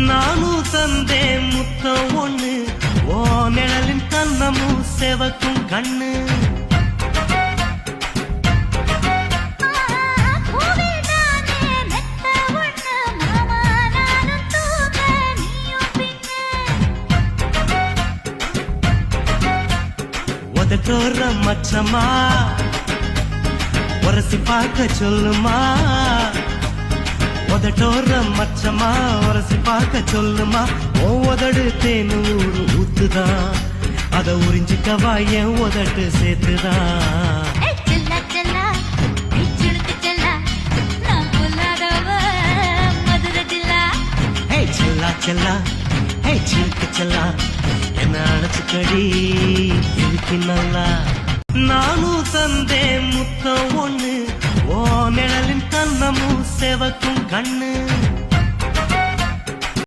நானும் தந்தேன் முத்தம் ஒண்ணு, ஓ நிழலின் கண்ணமும் செவக்கும் கண்ணு. உதட்டோர மச்சமா உரசி பார்க்க சொல்லுமா, உதட்டோர மச்சமா உரசி பார்க்க சொல்லுமா. ஓ உதடு தேனூறு ஊத்துதான், அத உறிஞ்சிக்கவா என் உதட்டு சேர்த்துதான். செல்லா செல்லா ஹே சிலுக்கு செல்லா என்ன அணைச்சுக்கடி இருக்கு நல்லா. நானும் தந்தேன் முத்தம் ஒண்ணு, ஓ நிழலின் கண்ணமும் செவக்கும் கண்ணு.